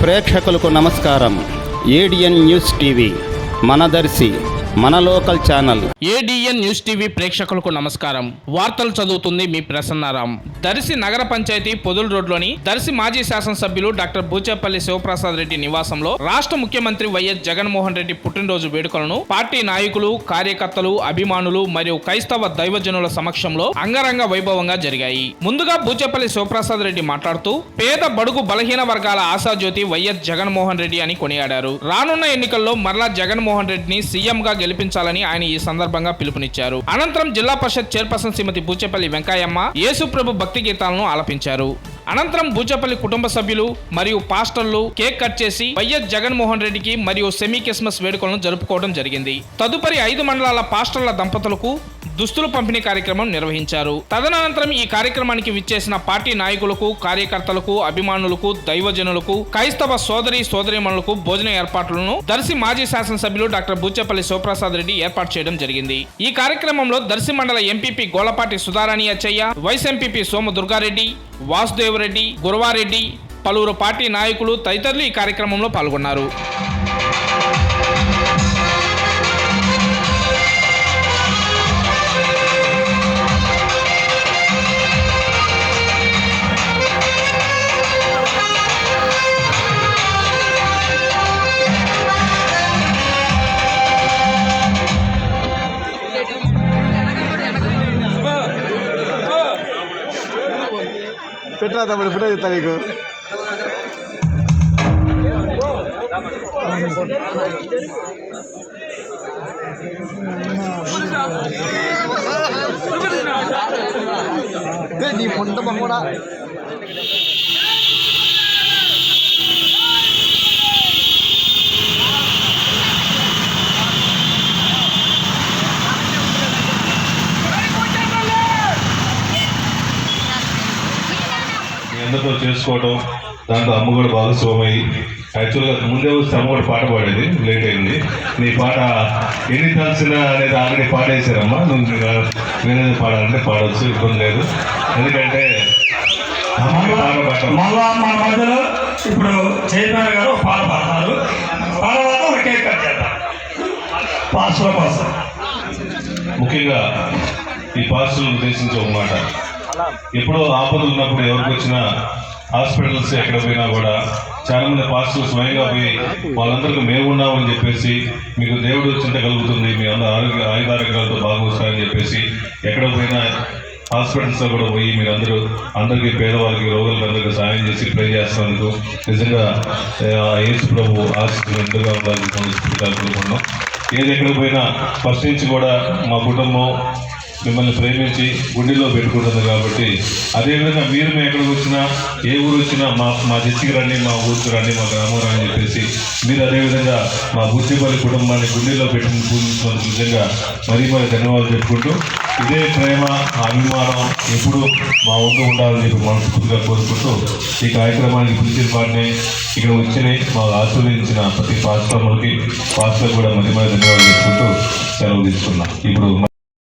ప్రేక్షకులకు నమస్కారం. ADN news TV మన దర్శి మన local channel. ADN news TV ప్రేక్షకులకు నమస్కారం. వార్తలు చదువుతుంది మీ ప్రసన్నారాం. దర్శి నగర పంచాయతీ పొదుల రోడ్లోని దర్శి మాజీ శాసనసభ్యులు డాక్టర్ బూచేపల్లి శివప్రసాద్ రెడ్డి నివాసంలో రాష్ట్ర ముఖ్యమంత్రి వైఎస్ జగన్మోహన్ రెడ్డి పుట్టినరోజు వేడుకలను పార్టీ నాయకులు, కార్యకర్తలు, అభిమానులు మరియు క్రైస్తవ దైవజనుల సమక్షంలో అంగరంగ వైభవంగా జరిగాయి. ముందుగా బూచేపల్లి శివప్రసాద్ రెడ్డి మాట్లాడుతూ పేద బడుగు బలహీన వర్గాల ఆశాజ్యోతి వైఎస్ జగన్మోహన్ రెడ్డి అని కొనియాడారు. రానున్న ఎన్నికల్లో మరలా జగన్మోహన్ రెడ్డిని సీఎంగా గెలిపించాలని ఆయన ఈ సందర్భంగా పిలుపునిచ్చారు. అనంతరం జిల్లా పరిషత్ చైర్పర్సన్ శ్రీమతి బూచేపల్లి వెంకయ్యమ్మ యేసుప్రభు భక్తి గీతాలను ఆలపించారు. అనంతరం బూచేపల్లి కుటుంబ సభ్యులు మరియు పాస్టర్లు కేక్ కట్ చేసి వైఎస్ జగన్మోహన్ రెడ్డికి మరియు సెమీ క్రిస్మస్ వేడుకలను జరుపుకోవడం జరిగింది. తదుపరి 5 మండలాల పాస్టర్ల దంపతులకు దుస్తులు పంపిణీ కార్యక్రమం నిర్వహించారు. తదనంతరం ఈ కార్యక్రమానికి విచ్చేసిన పార్టీ నాయకులకు, కార్యకర్తలకు, అభిమానులకు, దైవజనులకు, క్రైస్తవ సోదరీమణులకు భోజన ఏర్పాట్లను దర్శి మాజీ శాసనసభ్యులు డాక్టర్ బూచేపల్లి శివప్రసాద్ రెడ్డి ఏర్పాటు చేయడం జరిగింది. ఈ కార్యక్రమంలో దర్శి మండల MPP Golapati Sudharani Acchayya, vice MPP Soma Durgareddy, Vasudevareddy, Guravareddy, పలువురు పార్టీ నాయకులు తదితరులు ఈ కార్యక్రమంలో పాల్గొన్నారు. పెట్టరా తమ్ముడు, ఫోటో చెప్తా నీకు. నీ పొంట కూడా అందరితో చేసుకోవడం, దాంట్లో అమ్మ కూడా భాగస్వామయ్యి. యాక్చువల్గా ముందే వస్తే అమ్మ కూడా పాట పాడేది, లేట్ అయింది. నీ పాట ఎన్ని కలిసినా అనేది ఆల్రెడీ పాడేశారమ్మా. నువ్వు వేరే పాడాలంటే పాడవచ్చు, ఇబ్బంది లేదు. ఎందుకంటే మళ్ళా మా మధ్యలో ఇప్పుడు చైర్మన్ గారు పాట పాడతారు. తర్వాత ఒక కేక్ కట్ చేద్దాం. పాస్టర్ ముఖ్యంగా ఈ పాస్టర్లను ఉద్దేశించి ఒక మాట, ఎప్పుడో ఆపదలు ఉన్నప్పుడు ఎవరికి వచ్చినా హాస్పిటల్స్ ఎక్కడ పోయినా కూడా చాలా మంది పాస్టర్లు స్వయంగా పోయి వాళ్ళందరికీ మేము ఉన్నామని చెప్పేసి, మీకు దేవుడు వచ్చింటే కలుగుతుంది, మీ అందరూ ఆయుధారోగ్యాలతో బాగుంటారని చెప్పేసి ఎక్కడ పోయినా హాస్పిటల్స్లో కూడా పోయి మీరు అందరికీ పేదవాళ్ళకి, రోగులకు అందరికీ సాయం చేసి ప్రే చేస్తున్నందుకు నిజంగా యేసు ప్రభు ఆశీస్సులు ఎంతగా ఉండాలని కోరుకుంటున్నాం. ఏది ఎక్కడ పోయినా ఫస్ట్ నుంచి కూడా మా కుటుంబం మిమ్మల్ని ప్రేమించి గుండెలో పెట్టుకుంటుంది. కాబట్టి అదేవిధంగా మీరు మేము ఎక్కడికి వచ్చినా, ఏ ఊరు వచ్చినా మా చర్చికి రండి, మా ఊరికి రండి, మా గ్రామం రండి అని చెప్పేసి మీరు అదేవిధంగా మా బూచేపల్లి కుటుంబాన్ని గుండెలో పెట్టుకుని పూజించినందుకు నిజంగా మరీ ధన్యవాదాలు చెప్పుకుంటూ, ఇదే ప్రేమ, అభిమానం ఎప్పుడు మా ఊళ్ళో ఉండాలని చెప్పి మనస్ఫూర్తిగా కోరుకుంటూ ఈ కార్యక్రమానికి పిలిచిన వాటిని ఇక్కడ వచ్చిన మాకు ఆశీర్వదించిన ప్రతి పాస్టర్లకి కూడా మరీ ధన్యవాదాలు చెప్పుకుంటూ సెలవు తీసుకున్నాం. ఇప్పుడు